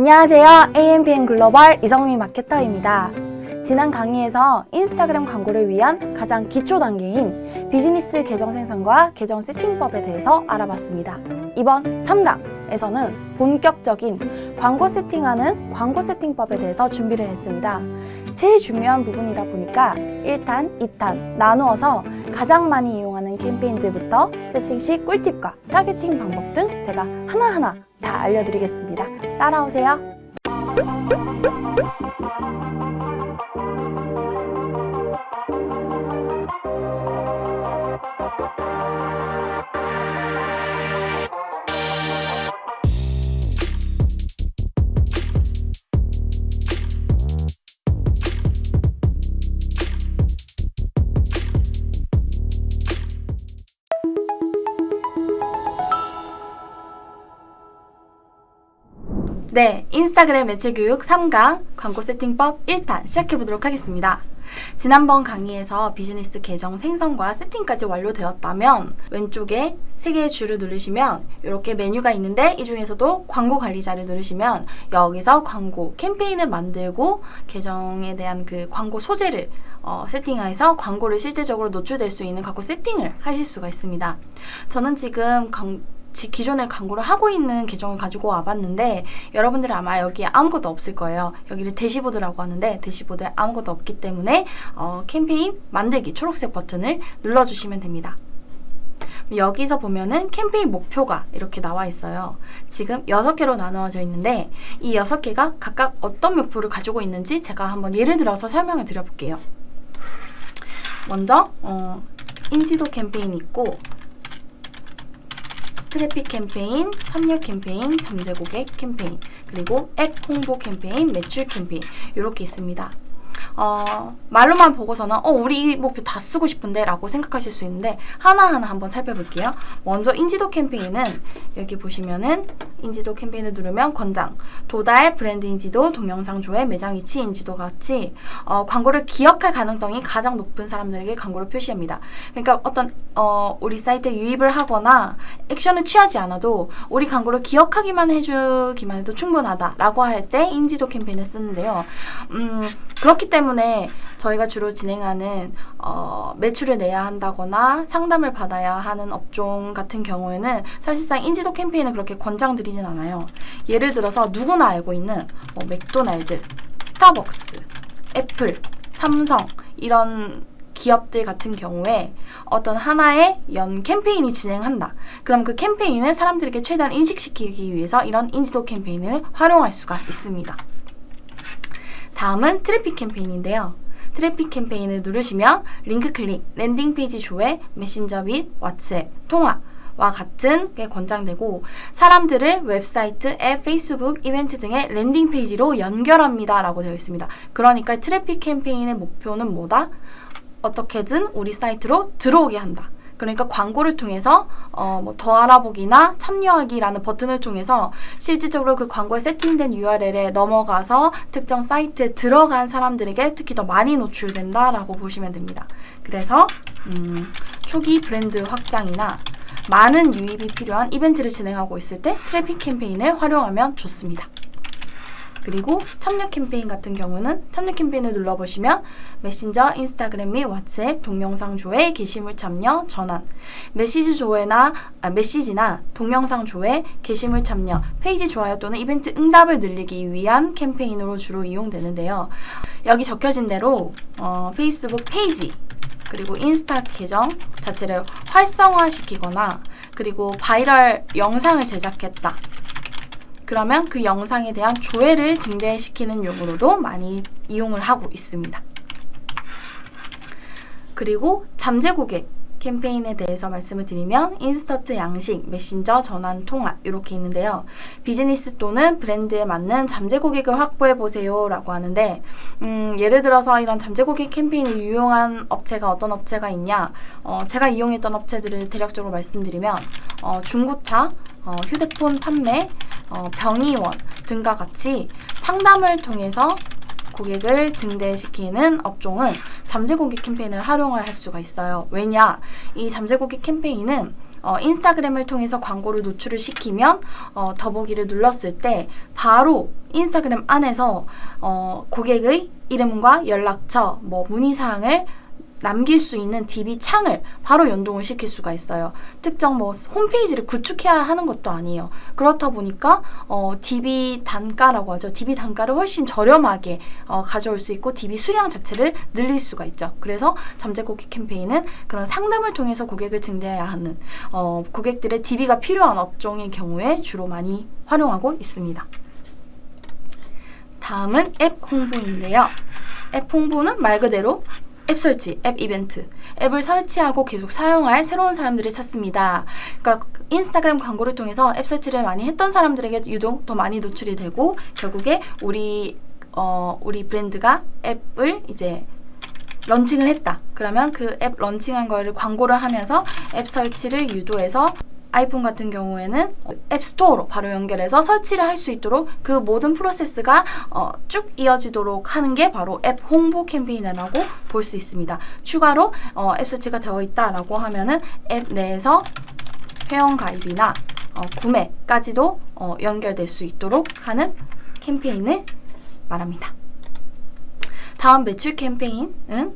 안녕하세요. AMPM 글로벌 이성미 마케터입니다. 지난 강의에서 인스타그램 광고를 위한 가장 기초 단계인 비즈니스 계정 생성과 계정 세팅법에 대해서 알아봤습니다. 이번 3강에서는 본격적인 광고 세팅하는 광고 세팅법에 대해서 준비를 했습니다. 제일 중요한 부분이다 보니까 1탄, 2탄 나누어서 가장 많이 이용하는 캠페인들부터 세팅 시 꿀팁과 타겟팅 방법 등 제가 하나하나 다 알려드리겠습니다. 따라오세요. 네, 인스타그램 매체 교육 3강 광고 세팅법 1탄 시작해보도록 하겠습니다. 지난번 강의에서 비즈니스 계정 생성과 세팅까지 완료되었다면 왼쪽에 3개의 줄을 누르시면 이렇게 메뉴가 있는데 이 중에서도 광고 관리자를 누르시면 여기서 광고 캠페인을 만들고 계정에 대한 그 광고 소재를 세팅해서 광고를 실제적으로 노출될 수 있는 광고 세팅을 하실 수가 있습니다. 저는 지금 기존에 광고를 하고 있는 계정을 가지고 와봤는데 여러분들은 아마 여기에 아무것도 없을 거예요. 여기를 대시보드라고 하는데 대시보드에 아무것도 없기 때문에 캠페인 만들기 초록색 버튼을 눌러주시면 됩니다. 여기서 보면은 캠페인 목표가 이렇게 나와 있어요. 지금 6개로 나누어져 있는데 이 6개가 각각 어떤 목표를 가지고 있는지 제가 한번 예를 들어서 설명을 드려볼게요. 먼저 인지도 캠페인이 있고 트래픽 캠페인, 참여 캠페인, 잠재 고객 캠페인, 그리고 앱 홍보 캠페인, 매출 캠페인 이렇게 있습니다. 말로만 보고서는 우리 이 목표 다 쓰고 싶은데 라고 생각하실 수 있는데 하나하나 한번 살펴볼게요. 먼저 인지도 캠페인은 여기 보시면은 인지도 캠페인을 누르면 권장, 도달, 브랜드 인지도, 동영상 조회, 매장 위치 인지도가 같이 광고를 기억할 가능성이 가장 높은 사람들에게 광고를 표시합니다. 그러니까 어떤 우리 사이트에 유입을 하거나 액션을 취하지 않아도 우리 광고를 기억하기만 해주기만 해도 충분하다라고 할 때 인지도 캠페인을 쓰는데요. 그렇기 때문에 저희가 주로 진행하는 매출을 내야 한다거나 상담을 받아야 하는 업종 같은 경우에는 사실상 인지도 캠페인을 그렇게 권장드리진 않아요. 예를 들어서 누구나 알고 있는 맥도날드, 스타벅스, 애플, 삼성 이런 기업들 같은 경우에 어떤 하나의 연 캠페인이 진행한다. 그럼 그 캠페인을 사람들에게 최대한 인식시키기 위해서 이런 인지도 캠페인을 활용할 수가 있습니다. 다음은 트래픽 캠페인인데요. 트래픽 캠페인을 누르시면 링크 클릭, 랜딩 페이지 조회, 메신저 및 왓츠앱, 통화와 같은 게 권장되고 사람들을 웹사이트, 앱, 페이스북, 이벤트 등의 랜딩 페이지로 연결합니다 라고 되어 있습니다. 그러니까 트래픽 캠페인의 목표는 뭐다? 어떻게든 우리 사이트로 들어오게 한다. 그러니까 광고를 통해서 더 알아보기나 참여하기라는 버튼을 통해서 실질적으로 그 광고에 세팅된 URL에 넘어가서 특정 사이트에 들어간 사람들에게 특히 더 많이 노출된다라고 보시면 됩니다. 그래서 초기 브랜드 확장이나 많은 유입이 필요한 이벤트를 진행하고 있을 때 트래픽 캠페인을 활용하면 좋습니다. 그리고 참여 캠페인 같은 경우는 참여 캠페인을 눌러보시면 메신저, 인스타그램 및 왓츠앱, 동영상 조회, 게시물 참여, 전환, 메시지나 동영상 조회, 게시물 참여, 페이지 좋아요 또는 이벤트 응답을 늘리기 위한 캠페인으로 주로 이용되는데요. 여기 적혀진 대로 페이스북 페이지 그리고 인스타 계정 자체를 활성화시키거나 그리고 바이럴 영상을 제작했다. 그러면 그 영상에 대한 조회를 증대시키는 용으로도 많이 이용을 하고 있습니다. 그리고 잠재 고객 캠페인에 대해서 말씀을 드리면 인스턴트 양식, 메신저, 전환, 통화 이렇게 있는데요. 비즈니스 또는 브랜드에 맞는 잠재 고객을 확보해 보세요 라고 하는데 예를 들어서 이런 잠재 고객 캠페인을 유용한 업체가 어떤 업체가 있냐 제가 이용했던 업체들을 대략적으로 말씀드리면 중고차, 휴대폰 판매, 병의원 등과 같이 상담을 통해서 고객을 증대시키는 업종은 잠재 고객 캠페인을 활용을 할 수가 있어요. 왜냐? 이 잠재 고객 캠페인은 인스타그램을 통해서 광고를 노출을 시키면 더보기를 눌렀을 때 바로 인스타그램 안에서 고객의 이름과 연락처, 뭐 문의사항을 남길 수 있는 DB 창을 바로 연동을 시킬 수가 있어요. 특정 뭐 홈페이지를 구축해야 하는 것도 아니에요. 그렇다 보니까 DB 단가라고 하죠. DB 단가를 훨씬 저렴하게 가져올 수 있고 DB 수량 자체를 늘릴 수가 있죠. 그래서 잠재 고객 캠페인은 그런 상담을 통해서 고객을 증대해야 하는 고객들의 DB가 필요한 업종의 경우에 주로 많이 활용하고 있습니다. 다음은 앱 홍보인데요. 앱 홍보는 말 그대로 앱 설치, 앱 이벤트, 앱을 설치하고 계속 사용할 새로운 사람들을 찾습니다. 그러니까 인스타그램 광고를 통해서 앱 설치를 많이 했던 사람들에게 유독 더 많이 노출이 되고 결국에 우리 브랜드가 앱을 이제 런칭을 했다. 그러면 그 앱 런칭한 거를 광고를 하면서 앱 설치를 유도해서 아이폰 같은 경우에는 앱스토어로 바로 연결해서 설치를 할 수 있도록 그 모든 프로세스가 쭉 이어지도록 하는 게 바로 앱 홍보 캠페인이라고 볼 수 있습니다. 추가로 앱 설치가 되어 있다라고 하면은 앱 내에서 회원 가입이나 구매까지도 연결될 수 있도록 하는 캠페인을 말합니다. 다음 매출 캠페인은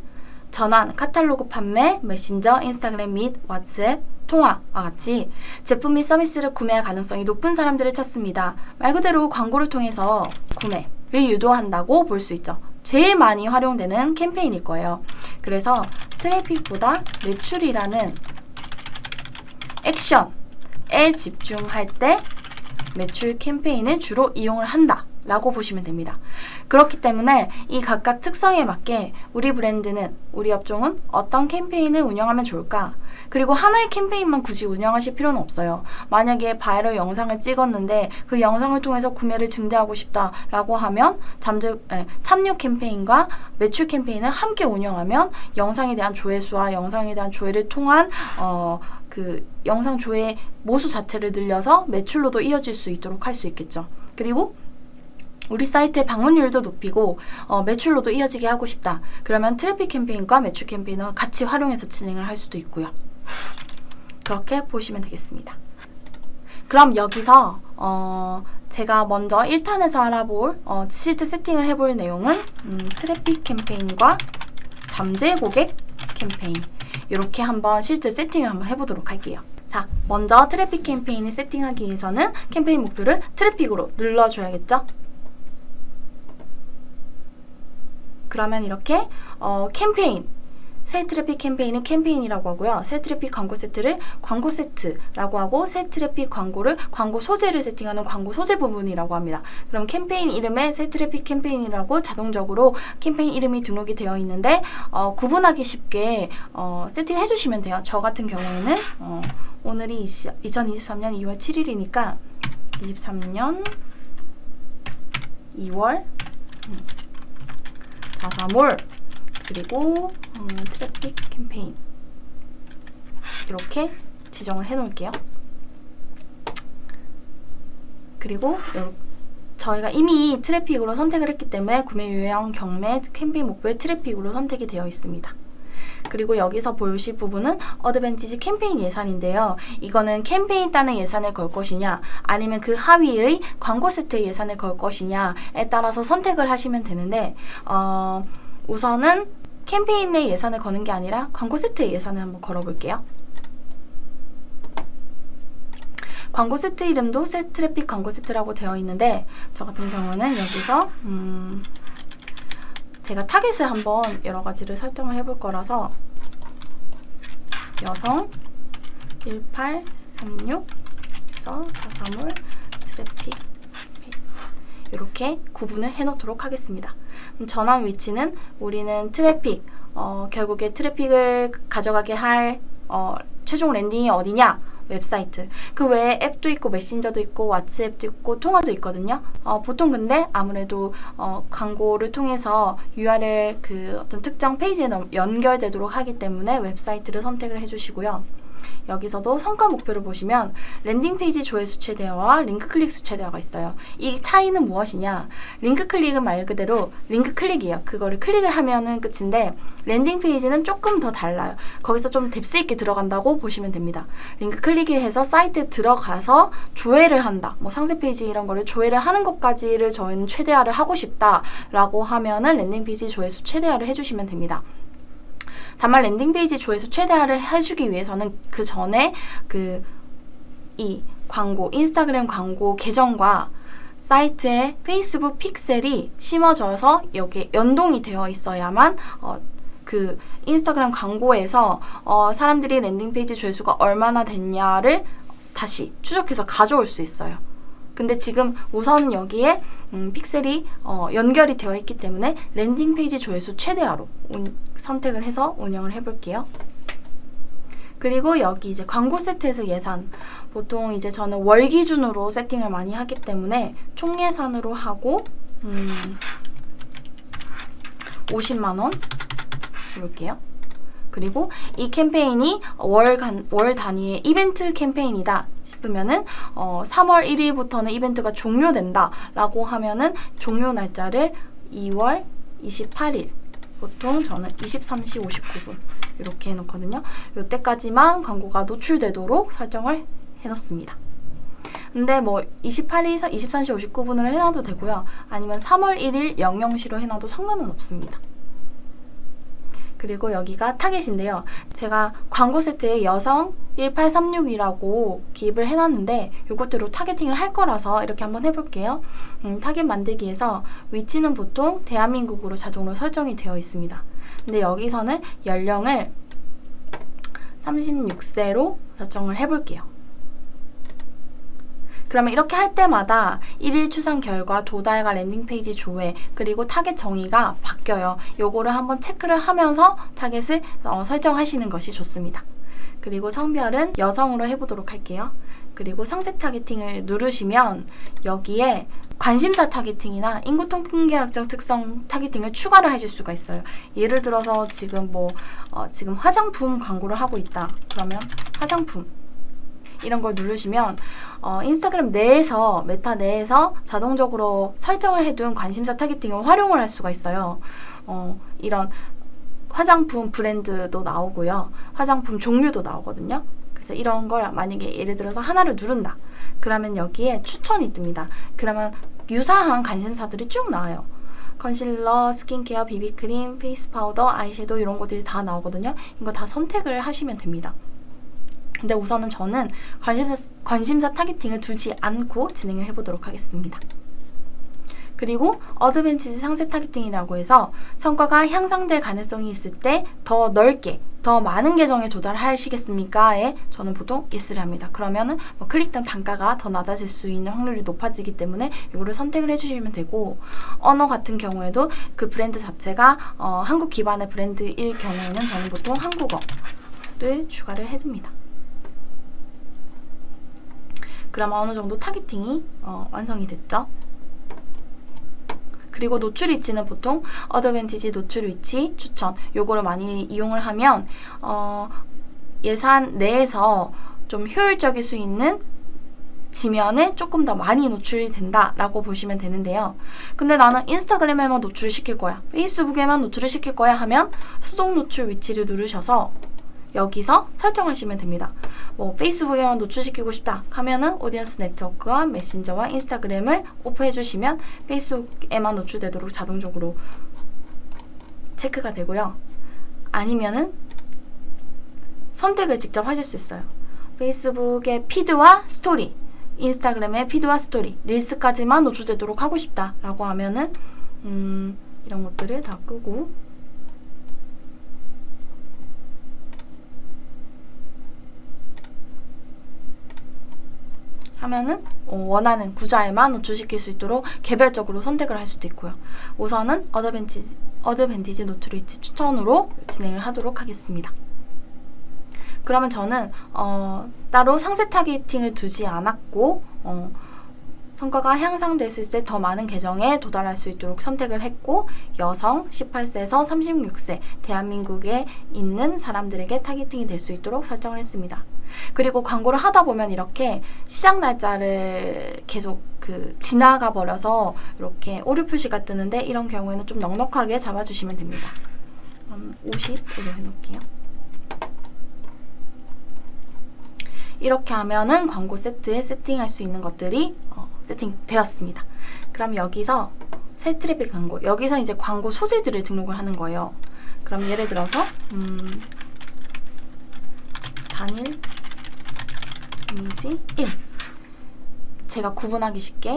전환, 카탈로그 판매, 메신저, 인스타그램 및 왓츠앱, 통화와 같이 제품 및 서비스를 구매할 가능성이 높은 사람들을 찾습니다. 말 그대로 광고를 통해서 구매를 유도한다고 볼 수 있죠. 제일 많이 활용되는 캠페인일 거예요. 그래서 트래픽보다 매출이라는 액션에 집중할 때 매출 캠페인을 주로 이용을 한다 라고 보시면 됩니다. 그렇기 때문에 이 각각 특성에 맞게 우리 브랜드는, 우리 업종은 어떤 캠페인을 운영하면 좋을까? 그리고 하나의 캠페인만 굳이 운영하실 필요는 없어요. 만약에 바이럴 영상을 찍었는데 그 영상을 통해서 구매를 증대하고 싶다라고 하면 참여 캠페인과 매출 캠페인을 함께 운영하면 영상에 대한 조회수와 영상에 대한 조회를 통한 그 영상 조회 모수 자체를 늘려서 매출로도 이어질 수 있도록 할 수 있겠죠. 그리고 우리 사이트의 방문율도 높이고 매출로도 이어지게 하고 싶다. 그러면 트래픽 캠페인과 매출 캠페인을 같이 활용해서 진행을 할 수도 있고요. 그렇게 보시면 되겠습니다. 그럼 여기서 제가 먼저 1탄에서 알아볼 실제 세팅을 해볼 내용은 트래픽 캠페인과 잠재 고객 캠페인 이렇게 한번 실제 세팅을 한번 해보도록 할게요. 자, 먼저 트래픽 캠페인을 세팅하기 위해서는 캠페인 목표를 트래픽으로 눌러줘야겠죠? 그러면 이렇게 캠페인, 새 트래픽 캠페인은 캠페인이라고 하고요. 새 트래픽 광고 세트를 광고 세트라고 하고 새 트래픽 광고를 광고 소재를 세팅하는 광고 소재 부분이라고 합니다. 그럼 캠페인 이름에 새 트래픽 캠페인이라고 자동적으로 캠페인 이름이 등록이 되어 있는데 구분하기 쉽게 세팅을 해주시면 돼요. 저 같은 경우에는 오늘이 2023년 2월 7일이니까 23년 2월 3월 그리고 트래픽 캠페인 이렇게 지정을 해 놓을게요. 그리고 저희가 이미 트래픽으로 선택을 했기 때문에 구매 유형, 경매, 캠페인 목표의 트래픽으로 선택이 되어 있습니다. 그리고 여기서 보실 부분은 어드밴티지 캠페인 예산인데요. 이거는 캠페인 따는 예산을 걸 것이냐 아니면 그 하위의 광고 세트 예산을 걸 것이냐에 따라서 선택을 하시면 되는데 우선은 캠페인의 예산을 거는 게 아니라 광고 세트의 예산을 한번 걸어볼게요. 광고 세트 이름도 새 트래픽 광고 세트라고 되어 있는데 저 같은 경우는 여기서 제가 타겟을 한번 여러 가지를 설정을 해볼 거라서 여성 1836에서 435 트래픽 이렇게 구분을 해 놓도록 하겠습니다. 전환 위치는 우리는 트래픽, 결국에 트래픽을 가져가게 할 최종 랜딩이 어디냐? 웹사이트. 그 외에 앱도 있고 메신저도 있고 왓츠앱도 있고 통화도 있거든요. 보통 근데 아무래도 광고를 통해서 URL 그 어떤 특정 페이지에 연결되도록 하기 때문에 웹사이트를 선택을 해주시고요. 여기서도 성과 목표를 보시면 랜딩 페이지 조회수 최대화와 링크 클릭 수 최대화가 있어요. 이 차이는 무엇이냐? 링크 클릭은 말 그대로 링크 클릭이에요. 그거를 클릭을 하면은 끝인데 랜딩 페이지는 조금 더 달라요. 거기서 좀 뎁스 있게 들어간다고 보시면 됩니다. 링크 클릭이 해서 사이트에 들어가서 조회를 한다. 뭐 상세 페이지 이런 거를 조회를 하는 것까지를 저희는 최대화를 하고 싶다라고 하면은 랜딩 페이지 조회수 최대화를 해주시면 됩니다. 다만 랜딩 페이지 조회수 최대화를 해주기 위해서는 그 전에 이 광고, 인스타그램 광고 계정과 사이트에 페이스북 픽셀이 심어져서 여기에 연동이 되어 있어야만 그 인스타그램 광고에서 사람들이 랜딩 페이지 조회수가 얼마나 됐냐를 다시 추적해서 가져올 수 있어요. 근데 지금 우선은 여기에 픽셀이 연결이 되어 있기 때문에 랜딩 페이지 조회수 최대화로 선택을 해서 운영을 해볼게요. 그리고 여기 이제 광고 세트에서 예산, 보통 이제 저는 월 기준으로 세팅을 많이 하기 때문에 총 예산으로 하고 50만 원 해볼게요. 그리고 이 캠페인이 월 단위의 이벤트 캠페인이다 싶으면은 3월 1일부터는 이벤트가 종료된다 라고 하면은 종료 날짜를 2월 28일, 보통 저는 23시 59분 이렇게 해놓거든요. 이때까지만 광고가 노출되도록 설정을 해놓습니다. 근데 뭐 28일, 23시 59분으로 해놔도 되고요. 아니면 3월 1일 00시로 해놔도 상관은 없습니다. 그리고 여기가 타겟인데요. 제가 광고 세트에 여성 1836이라고 기입을 해놨는데 이것대로 타겟팅을 할 거라서 이렇게 한번 해볼게요. 타겟 만들기에서 위치는 보통 대한민국으로 자동으로 설정이 되어 있습니다. 근데 여기서는 연령을 36세로 설정을 해볼게요. 그러면 이렇게 할 때마다 1일 추산 결과, 도달과 랜딩페이지 조회, 그리고 타겟 정의가 바뀌어요. 요거를 한번 체크를 하면서 타겟을 설정하시는 것이 좋습니다. 그리고 성별은 여성으로 해보도록 할게요. 그리고 상세 타겟팅을 누르시면 여기에 관심사 타겟팅이나 인구 통계학적 특성 타겟팅을 추가를 하실 수가 있어요. 예를 들어서 지금 지금 화장품 광고를 하고 있다. 그러면 화장품 이런 걸 누르시면 인스타그램 내에서, 메타 내에서 자동적으로 설정을 해둔 관심사 타겟팅을 활용을 할 수가 있어요. 이런 화장품 브랜드도 나오고요. 화장품 종류도 나오거든요. 그래서 이런 걸 만약에 예를 들어서 하나를 누른다. 그러면 여기에 추천이 뜹니다. 그러면 유사한 관심사들이 쭉 나와요. 컨실러, 스킨케어, 비비크림, 페이스 파우더, 아이섀도우 이런 것들이 다 나오거든요. 이거 다 선택을 하시면 됩니다. 근데 우선은 저는 관심사 타겟팅을 두지 않고 진행을 해보도록 하겠습니다. 그리고 어드밴티지 상세 타겟팅이라고 해서 성과가 향상될 가능성이 있을 때 더 넓게, 더 많은 계정에 도달하시겠습니까?에 저는 보통 예스를 합니다. 그러면은 클릭된 단가가 더 낮아질 수 있는 확률이 높아지기 때문에 이거를 선택을 해주시면 되고, 언어 같은 경우에도 그 브랜드 자체가 한국 기반의 브랜드일 경우에는 저는 보통 한국어를 추가를 해줍니다. 그러면 어느 정도 타겟팅이 완성이 됐죠. 그리고 노출 위치는 보통 어드밴티지 노출 위치 추천 요거를 많이 이용을 하면 예산 내에서 좀 효율적일 수 있는 지면에 조금 더 많이 노출이 된다라고 보시면 되는데요. 근데 나는 인스타그램에만 노출을 시킬 거야, 페이스북에만 노출을 시킬 거야 하면 수동 노출 위치를 누르셔서 여기서 설정하시면 됩니다. 페이스북에만 노출시키고 싶다 하면은 오디언스 네트워크와 메신저와 인스타그램을 오프해 주시면 페이스북에만 노출되도록 자동적으로 체크가 되고요. 아니면은 선택을 직접 하실 수 있어요. 페이스북의 피드와 스토리, 인스타그램의 피드와 스토리, 릴스까지만 노출되도록 하고 싶다 라고 하면은 이런 것들을 다 끄고 하면은 원하는 구좌에만 노출시킬 수 있도록 개별적으로 선택을 할 수도 있고요. 우선은 어드밴티지 노출 위치 추천으로 진행을 하도록 하겠습니다. 그러면 저는 따로 상세 타겟팅을 두지 않았고 성과가 향상될 수 있을 때 더 많은 계정에 도달할 수 있도록 선택을 했고, 여성 18세에서 36세 대한민국에 있는 사람들에게 타겟팅이 될 수 있도록 설정을 했습니다. 그리고 광고를 하다 보면 이렇게 시작 날짜를 계속 지나가 버려서 이렇게 오류 표시가 뜨는데, 이런 경우에는 좀 넉넉하게 잡아주시면 됩니다. 50으로 해놓을게요. 이렇게 하면은 광고 세트에 세팅할 수 있는 것들이 세팅되었습니다. 그럼 여기서 새 트래픽 광고, 여기서 이제 광고 소재들을 등록을 하는 거예요. 그럼 예를 들어서 단일 이미지 1, 제가 구분하기 쉽게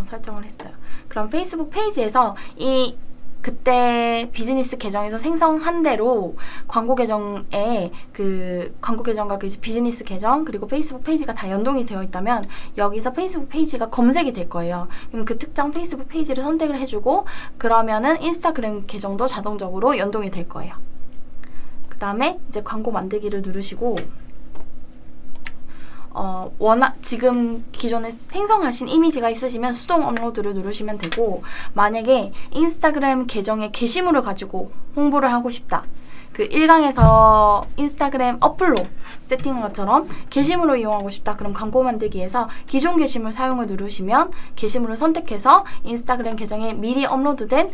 설정을 했어요. 그럼 페이스북 페이지에서 그때 비즈니스 계정에서 생성한 대로 광고 계정에 광고 계정과 비즈니스 계정 그리고 페이스북 페이지가 다 연동이 되어 있다면, 여기서 페이스북 페이지가 검색이 될 거예요. 그럼 그 특정 페이스북 페이지를 선택을 해주고, 그러면은 인스타그램 계정도 자동적으로 연동이 될 거예요. 그 다음에 이제 광고 만들기를 누르시고, 지금 기존에 생성하신 이미지가 있으시면 수동 업로드를 누르시면 되고, 만약에 인스타그램 계정의 게시물을 가지고 홍보를 하고 싶다, 1강에서 인스타그램 어플로 세팅한 것처럼 게시물을 이용하고 싶다, 그럼 광고 만들기에서 기존 게시물 사용을 누르시면 게시물을 선택해서 인스타그램 계정에 미리 업로드된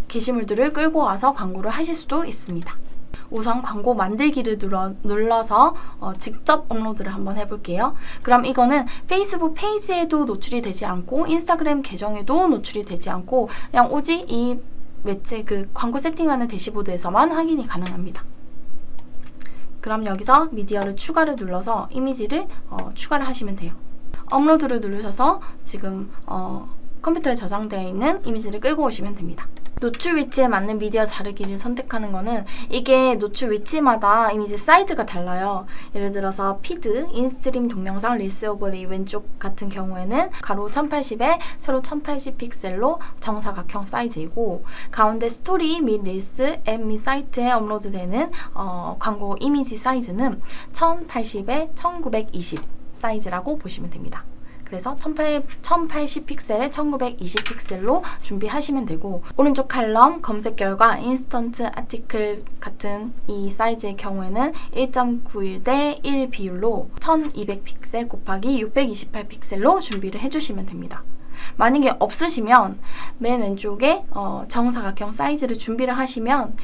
게시물들을 끌고 와서 광고를 하실 수도 있습니다. 우선 광고 만들기를 눌러서 직접 업로드를 한번 해볼게요. 그럼 이거는 페이스북 페이지에도 노출이 되지 않고 인스타그램 계정에도 노출이 되지 않고, 그냥 오직 이 매체 광고 세팅하는 대시보드에서만 확인이 가능합니다. 그럼 여기서 미디어를 추가를 눌러서 이미지를 추가를 하시면 돼요. 업로드를 누르셔서 지금 컴퓨터에 저장되어 있는 이미지를 끌고 오시면 됩니다. 노출 위치에 맞는 미디어 자르기를 선택하는 거는, 이게 노출 위치마다 이미지 사이즈가 달라요. 예를 들어서 피드, 인스트림 동영상, 릴스 오버레이 왼쪽 같은 경우에는 가로 1080에 세로 1080 픽셀로 정사각형 사이즈이고, 가운데 스토리 및 릴스 앱 및 사이트에 업로드되는 광고 이미지 사이즈는 1080에 1920 사이즈라고 보시면 됩니다. 그래서 1080 픽셀에 1920 픽셀로 준비하시면 되고, 오른쪽 칼럼 검색 결과 인스턴트 아티클 같은 이 사이즈의 경우에는 1.91 대 1 비율로 1200 픽셀 곱하기 628 픽셀로 준비를 해주시면 됩니다. 만약에 없으시면 맨 왼쪽에 정사각형 사이즈를 준비를 하시면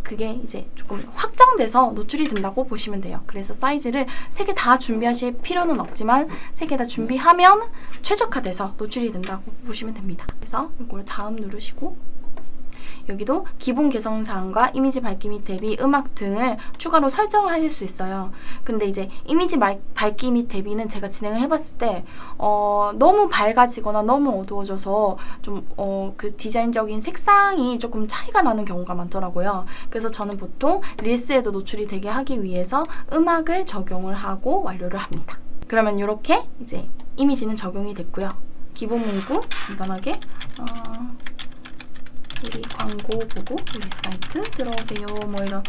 그게 이제 조금 확장돼서 노출이 된다고 보시면 돼요. 그래서 사이즈를 3개 다 준비하실 필요는 없지만 3개 다 준비하면 최적화돼서 노출이 된다고 보시면 됩니다. 그래서 이걸 다음 누르시고, 여기도 기본 개성사항과 이미지 밝기 및 대비, 음악 등을 추가로 설정을 하실 수 있어요. 근데 이제 이미지 밝기 및 대비는 제가 진행을 해봤을 때 너무 밝아지거나 너무 어두워져서 좀 디자인적인 색상이 조금 차이가 나는 경우가 많더라고요. 그래서 저는 보통 릴스에도 노출이 되게 하기 위해서 음악을 적용을 하고 완료를 합니다. 그러면 이렇게 이제 이미지는 적용이 됐고요. 기본 문구 간단하게 우리 광고 보고 우리 사이트 들어오세요, 뭐 이런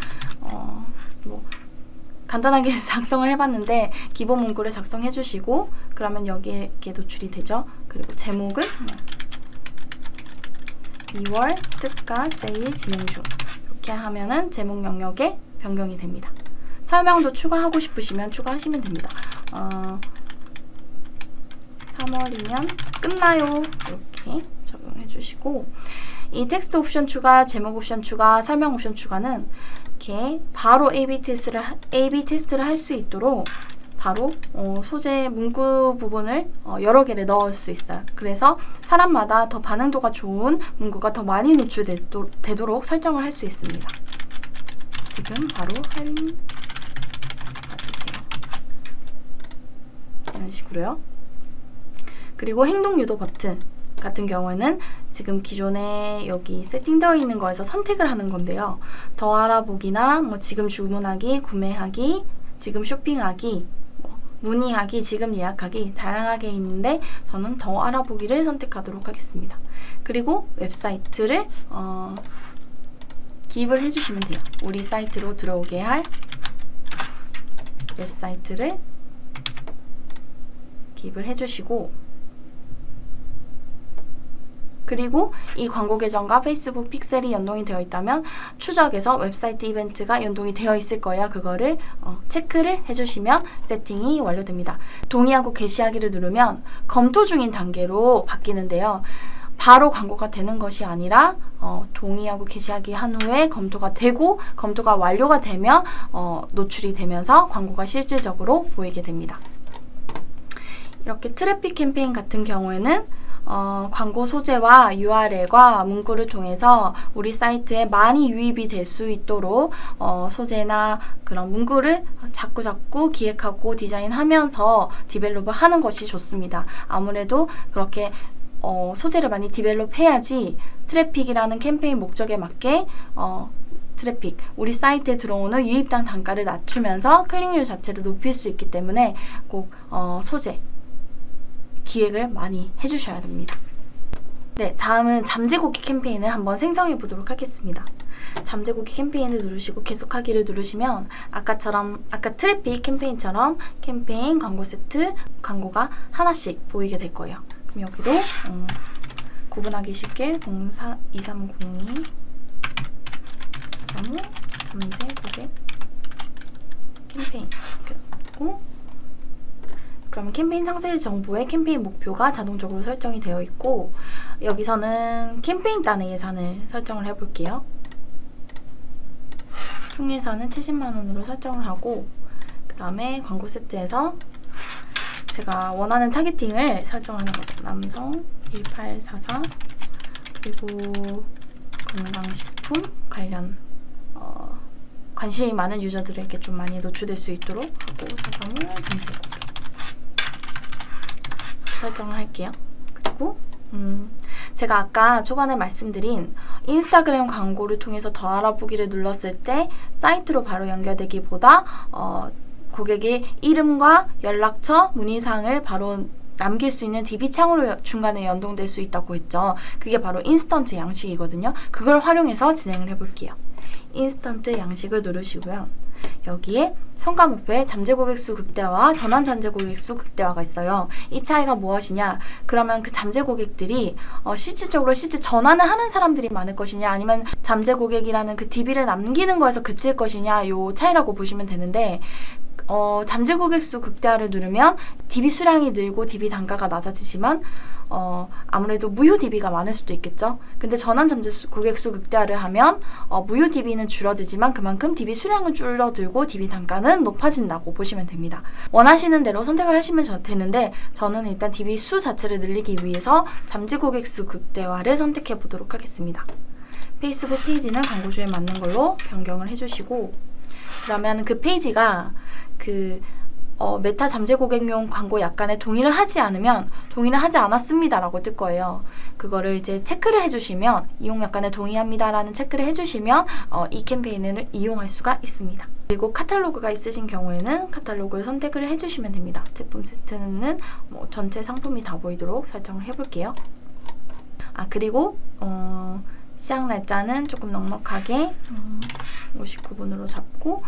간단하게 작성을 해봤는데, 기본 문구를 작성해 주시고, 그러면 여기에 이렇게 노출이 되죠. 그리고 제목은 2월 특가 세일 진행 중, 이렇게 하면은 제목 영역에 변경이 됩니다. 설명도 추가하고 싶으시면 추가하시면 됩니다. 3월이면 끝나요, 이렇게 적용해 주시고, 이 텍스트 옵션 추가, 제목 옵션 추가, 설명 옵션 추가는 이렇게 바로 A/B 테스트를 할 수 있도록 바로 소재 문구 부분을 여러 개를 넣을 수 있어요. 그래서 사람마다 더 반응도가 좋은 문구가 더 많이 노출되도록 설정을 할 수 있습니다. 지금 바로 할인 받으세요, 이런 식으로요. 그리고 행동 유도 버튼 같은 경우에는 지금 기존에 여기 세팅되어 있는 거에서 선택을 하는 건데요. 더 알아보기나 지금 주문하기, 구매하기, 지금 쇼핑하기, 문의하기, 지금 예약하기 다양하게 있는데 저는 더 알아보기를 선택하도록 하겠습니다. 그리고 웹사이트를 기입을 해주시면 돼요. 우리 사이트로 들어오게 할 웹사이트를 기입을 해주시고, 그리고 이 광고 계정과 페이스북 픽셀이 연동이 되어 있다면 추적에서 웹사이트 이벤트가 연동이 되어 있을 거예요. 그거를 체크를 해주시면 세팅이 완료됩니다. 동의하고 게시하기를 누르면 검토 중인 단계로 바뀌는데요. 바로 광고가 되는 것이 아니라 동의하고 게시하기 한 후에 검토가 되고 검토가 완료가 되면 노출이 되면서 광고가 실질적으로 보이게 됩니다. 이렇게 트래픽 캠페인 같은 경우에는 광고 소재와 URL과 문구를 통해서 우리 사이트에 많이 유입이 될 수 있도록 소재나 그런 문구를 자꾸 기획하고 디자인하면서 디벨롭을 하는 것이 좋습니다. 아무래도 그렇게 소재를 많이 디벨롭해야지 트래픽이라는 캠페인 목적에 맞게 트래픽, 우리 사이트에 들어오는 유입당 단가를 낮추면서 클릭률 자체를 높일 수 있기 때문에 꼭 소재 기획을 많이 해주셔야 됩니다. 네, 다음은 잠재고객 캠페인을 한번 생성해 보도록 하겠습니다. 잠재고객 캠페인을 누르시고 계속하기를 누르시면 아까 트래픽 캠페인처럼 캠페인, 광고 세트, 광고가 하나씩 보이게 될 거예요. 그럼 여기도 구분하기 쉽게 2302 잠재고객 캠페인 그리고 그러면 캠페인 상세 정보에 캠페인 목표가 자동적으로 설정이 되어 있고 여기서는 캠페인 단의 예산을 설정을 해볼게요. 총 예산은 70만 원으로 설정을 하고 그 다음에 광고 세트에서 제가 원하는 타겟팅을 설정하는 거죠. 남성 1844 그리고 건강식품 관련 관심이 많은 유저들에게 좀 많이 노출될 수 있도록 하고 사과물 잠재고객 설정을 할게요. 그리고 제가 아까 초반에 말씀드린 인스타그램 광고를 통해서 더 알아보기를 눌렀을 때 사이트로 바로 연결되기보다 고객의 이름과 연락처, 문의사항을 바로 남길 수 있는 DB 창으로 중간에 연동될 수 있다고 했죠. 그게 바로 인스턴트 양식이거든요. 그걸 활용해서 진행을 해볼게요. 인스턴트 양식을 누르시고요. 여기에 성과 목표의 잠재고객 수 극대화와 전환 잠재고객 수 극대화가 있어요. 이 차이가 무엇이냐? 그러면 그 잠재고객들이 실질적으로 전환을 하는 사람들이 많을 것이냐 아니면 잠재고객이라는 그 DB를 남기는 거에서 그칠 것이냐 요 차이라고 보시면 되는데 잠재고객 수 극대화를 누르면 DB 수량이 늘고 DB 단가가 낮아지지만 아무래도 무효 DB가 많을 수도 있겠죠. 근데 전환 잠재고객 수 극대화를 하면 무효 DB는 줄어들지만 그만큼 DB 수량은 줄어들고 DB 단가는 높아진다고 보시면 됩니다. 원하시는 대로 선택을 하시면 되는데 저는 일단 DB 수 자체를 늘리기 위해서 잠재고객 수 극대화를 선택해 보도록 하겠습니다. 페이스북 페이지는 광고주에 맞는 걸로 변경을 해주시고 그러면 그 페이지가 메타 잠재고객용 광고 약관에 동의를 하지 않으면 동의를 하지 않았습니다 라고 뜰 거예요. 그거를 이제 체크를 해주시면 이용 약관에 동의합니다 라는 체크를 해주시면 이 캠페인을 이용할 수가 있습니다. 그리고 카탈로그가 있으신 경우에는 카탈로그를 선택을 해주시면 됩니다. 제품 세트는 전체 상품이 다 보이도록 설정을 해볼게요. 그리고 시작 날짜는 조금 넉넉하게 59분으로 잡고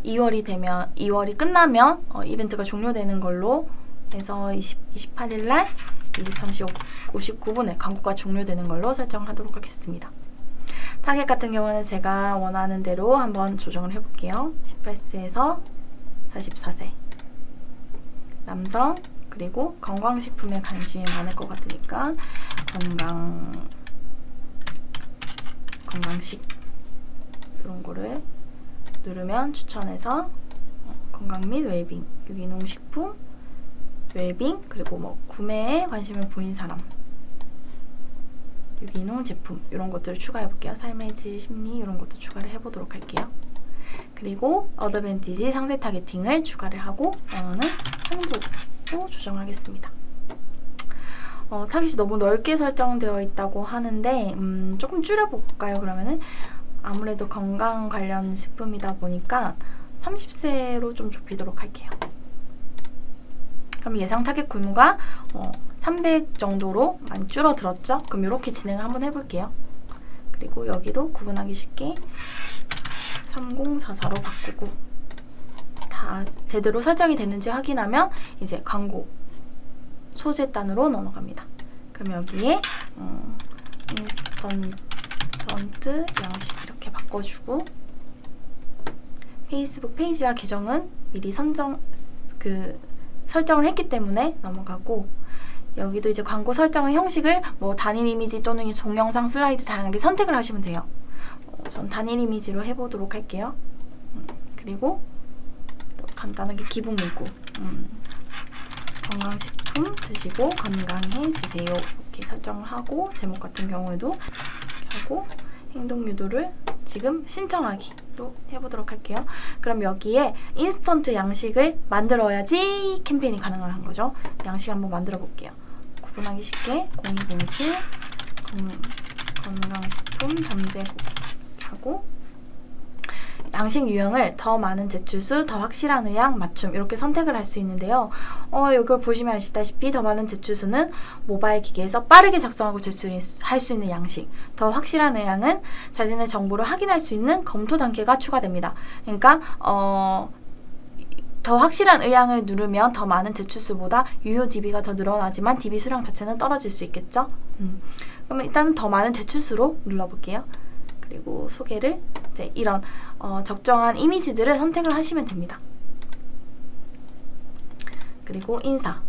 2월이 끝나면 이벤트가 종료되는 걸로 해서 28일 날 23시 59분에 광고가 종료되는 걸로 설정하도록 하겠습니다. 타겟 같은 경우는 제가 원하는 대로 한번 조정을 해볼게요. 18세에서 44세 남성 그리고 건강식품에 관심이 많을 것 같으니까 건강식 이런 거를 누르면 추천해서 건강 및 웰빙, 유기농 식품, 웰빙, 그리고 구매에 관심을 보인 사람, 유기농 제품 이런 것들을 추가해 볼게요. 삶의 질, 심리 이런 것도 추가를 해보도록 할게요. 그리고 어드밴티지 상세 타겟팅을 추가를 하고 저는 한국으로 조정하겠습니다. 타깃이 너무 넓게 설정되어 있다고 하는데 조금 줄여볼까요? 그러면은 아무래도 건강 관련 식품이다 보니까 30세로 좀 좁히도록 할게요. 그럼 예상 타겟 규모가 300 정도로 많이 줄어들었죠? 그럼 이렇게 진행을 한번 해볼게요. 그리고 여기도 구분하기 쉽게 3044로 바꾸고 다 제대로 설정이 됐는지 확인하면 이제 광고 소재단으로 넘어갑니다. 그럼 여기에 인스턴트 양식 이렇게 바꿔주고, 페이스북 페이지와 계정은 미리 설정을 했기 때문에 넘어가고, 여기도 이제 광고 설정의 형식을 뭐 단일 이미지 또는 동영상 슬라이드 다양하게 선택을 하시면 돼요. 전 단일 이미지로 해보도록 할게요. 그리고 또 간단하게 기본 문구, 건강식품 드시고 건강해지세요 이렇게 설정을 하고, 제목 같은 경우에도 이렇게 하고, 행동 유도를 지금 신청하기로 해보도록 할게요. 그럼 여기에 인스턴트 양식을 만들어야지 캠페인이 가능한 거죠. 양식 한번 만들어 볼게요. 구분하기 쉽게 0207 건강식품 잠재고기 하고, 양식 유형을 더 많은 제출수, 더 확실한 의향, 맞춤 이렇게 선택을 할 수 있는데요. 이걸 보시면 아시다시피 더 많은 제출수는 모바일 기기에서 빠르게 작성하고 제출할 수 있는 양식, 더 확실한 의향은 자신의 정보를 확인할 수 있는 검토 단계가 추가됩니다. 그러니까 더 확실한 의향을 누르면 더 많은 제출수보다 유효 DB가 더 늘어나지만 DB 수량 자체는 떨어질 수 있겠죠. 그러면 일단 더 많은 제출수로 눌러볼게요. 그리고 소개를 이제 이런 적정한 이미지들을 선택을 하시면 됩니다. 그리고 인사,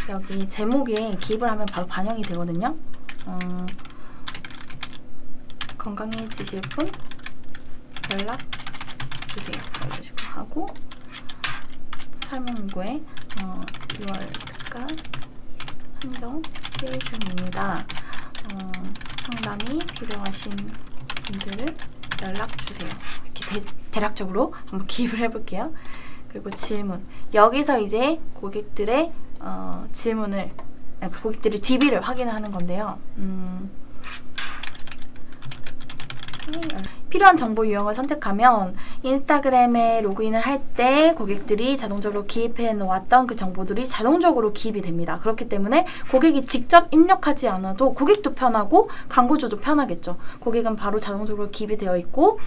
여기 제목에 기입을 하면 바로 반영이 되거든요. 건강해지실 분 연락 주세요 이런 식으로 하고, 설문구에 6월 특가 한정 세일 중입니다. 상담이 필요하신 분들을 연락 주세요. 이렇게 대략적으로 한번 기입을 해볼게요. 그리고 질문, 여기서 이제 고객들의 질문을, 고객들의 DB를 확인하는 건데요. 필요한 정보 유형을 선택하면 인스타그램에 로그인을 할 때 고객들이 자동적으로 기입해 놓았던 그 정보들이 자동적으로 기입이 됩니다. 그렇기 때문에 고객이 직접 입력하지 않아도 고객도 편하고 광고주도 편하겠죠. 고객은 바로 자동적으로 기입이 되어 있고,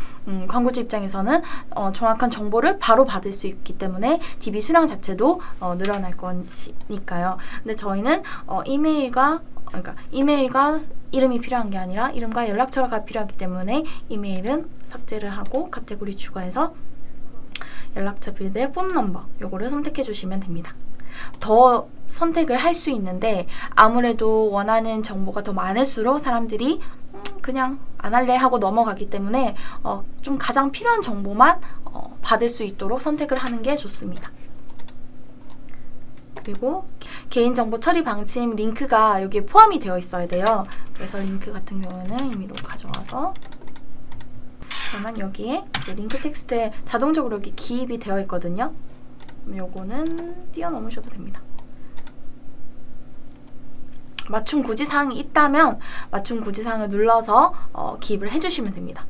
광고주 입장에서는 정확한 정보를 바로 받을 수 있기 때문에 DB 수량 자체도 늘어날 거니까요. 근데 저희는 이메일과 이름이 필요한 게 아니라 이름과 연락처가 필요하기 때문에 이메일은 삭제를 하고 카테고리 추가해서 연락처 필드에 폰 넘버 요거를 선택해 주시면 됩니다. 더 선택을 할 수 있는데 아무래도 원하는 정보가 더 많을수록 사람들이 그냥 안 할래 하고 넘어가기 때문에 좀 가장 필요한 정보만 받을 수 있도록 선택을 하는 게 좋습니다. 그리고 개인정보 처리 방침 링크가 여기에 포함이 되어 있어야 돼요. 그래서 링크 같은 경우에는 임의로 가져와서, 그러면 여기에 이제 링크 텍스트에 자동적으로 여기 기입이 되어 있거든요. 요거는 뛰어넘으셔도 됩니다. 맞춤 고지사항이 있다면 맞춤 고지사항을 눌러서 기입을 해주시면 됩니다.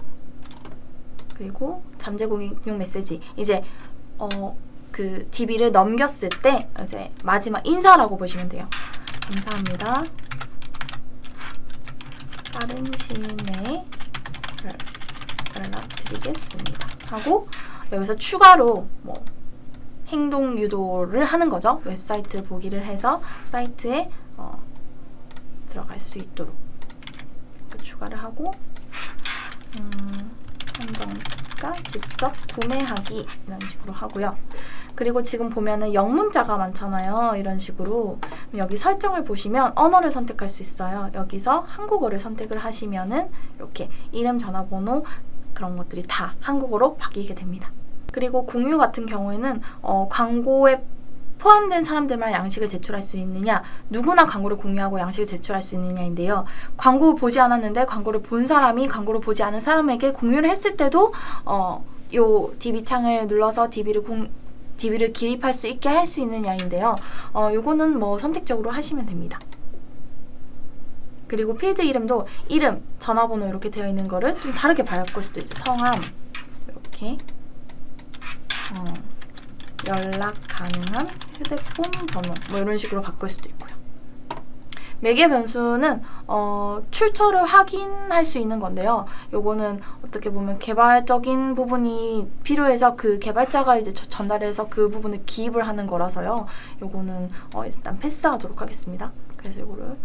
그리고 잠재고객용 메시지, 이제 그 DB를 넘겼을 때 이제 마지막 인사라고 보시면 돼요. 감사합니다. 빠른 시일 내에 연락드리겠습니다. 하고 여기서 추가로 뭐 행동 유도를 하는 거죠. 웹사이트 보기를 해서 사이트에 들어갈 수 있도록 추가를 하고, 한정가 직접 구매하기 이런 식으로 하고요. 그리고 지금 보면은 영문자가 많잖아요. 이런 식으로 여기 설정을 보시면 언어를 선택할 수 있어요. 여기서 한국어를 선택을 하시면은 이렇게 이름, 전화번호 그런 것들이 다 한국어로 바뀌게 됩니다. 그리고 공유 같은 경우에는 광고에 포함된 사람들만 양식을 제출할 수 있느냐, 누구나 광고를 공유하고 양식을 제출할 수 있느냐인데요. 광고를 보지 않았는데 광고를 본 사람이 광고를 보지 않은 사람에게 공유를 했을 때도 요 DB 창을 눌러서 DB를 기입할 수 있게 할 수 있느냐인데요. 요거는 뭐 선택적으로 하시면 됩니다. 그리고 필드 이름도 이름, 전화번호 이렇게 되어 있는 거를 좀 다르게 바꿀 수도 있죠. 성함 이렇게, 연락 가능한 휴대폰 번호 뭐 이런 식으로 바꿀 수도 있고요. 매개 변수는 출처를 확인할 수 있는 건데요. 요거는 어떻게 보면 개발적인 부분이 필요해서 그 개발자가 이제 전달해서 그 부분을 기입을 하는 거라서요. 요거는 일단 패스하도록 하겠습니다. 그래서 요거를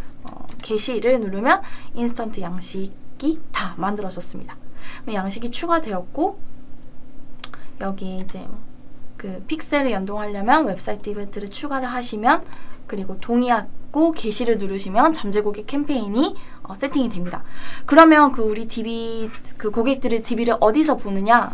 게시를 누르면 인스턴트 양식이 다 만들어졌습니다. 양식이 추가되었고 여기 이제 그 픽셀을 연동하려면 웹사이트 이벤트를 추가를 하시면 그리고 동의하고 게시를 누르시면 잠재고객 캠페인이 세팅이 됩니다. 그러면 그 우리 DB 그 고객들의 DB를 어디서 보느냐?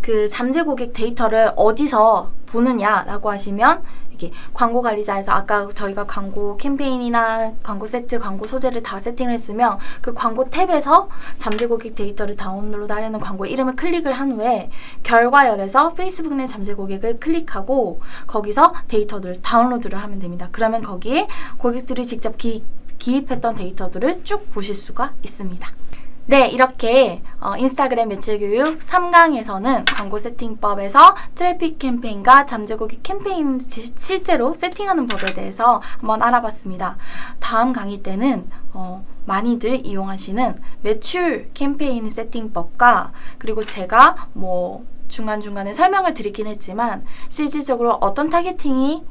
그 잠재고객 데이터를 어디서 보느냐라고 하시면 이게 광고 관리자에서 아까 저희가 광고 캠페인이나 광고 세트, 광고 소재를 다 세팅을 했으면 그 광고 탭에서 잠재고객 데이터를 다운로드하려는 광고 이름을 클릭을 한 후에 결과열에서 페이스북 내 잠재고객을 클릭하고 거기서 데이터들을 다운로드를 하면 됩니다. 그러면 거기에 고객들이 직접 기입했던 데이터들을 쭉 보실 수가 있습니다. 네, 이렇게 인스타그램 매체 교육 3강에서는 광고 세팅법에서 트래픽 캠페인과 잠재고객 캠페인 실제로 세팅하는 법에 대해서 한번 알아봤습니다. 다음 강의 때는 많이들 이용하시는 매출 캠페인 세팅법과 그리고 제가 중간중간에 설명을 드리긴 했지만 실질적으로 어떤 타겟팅이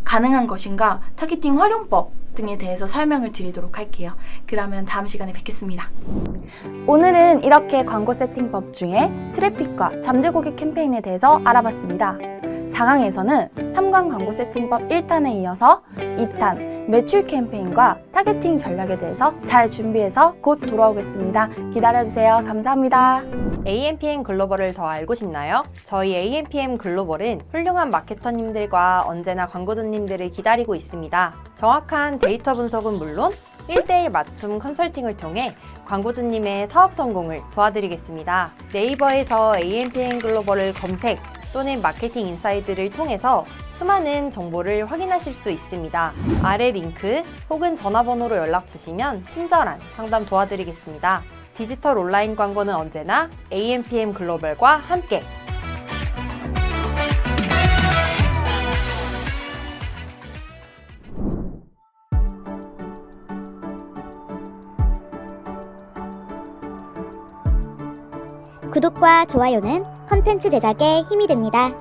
가능한 것인가, 타겟팅 활용법 등에 대해서 설명을 드리도록 할게요. 그러면 다음 시간에 뵙겠습니다. 오늘은 이렇게 광고 세팅법 중에 트래픽과 잠재고객 캠페인에 대해서 알아봤습니다. 4강에서는 3강 광고 세팅법 1탄에 이어서 2탄 매출 캠페인과 타겟팅 전략에 대해서 잘 준비해서 곧 돌아오겠습니다. 기다려주세요. 감사합니다. AMPM 글로벌을 더 알고 싶나요? 저희 AMPM 글로벌은 훌륭한 마케터님들과 언제나 광고주님들을 기다리고 있습니다. 정확한 데이터 분석은 물론 1:1 맞춤 컨설팅을 통해 광고주님의 사업 성공을 도와드리겠습니다. 네이버에서 AMPM 글로벌을 검색 또는 마케팅 인사이드를 통해서 수많은 정보를 확인하실 수 있습니다. 아래 링크 혹은 전화번호로 연락 주시면 친절한 상담 도와드리겠습니다. 디지털 온라인 광고는 언제나 AMPM 글로벌과 함께! 구독과 좋아요는 컨텐츠 제작에 힘이 됩니다.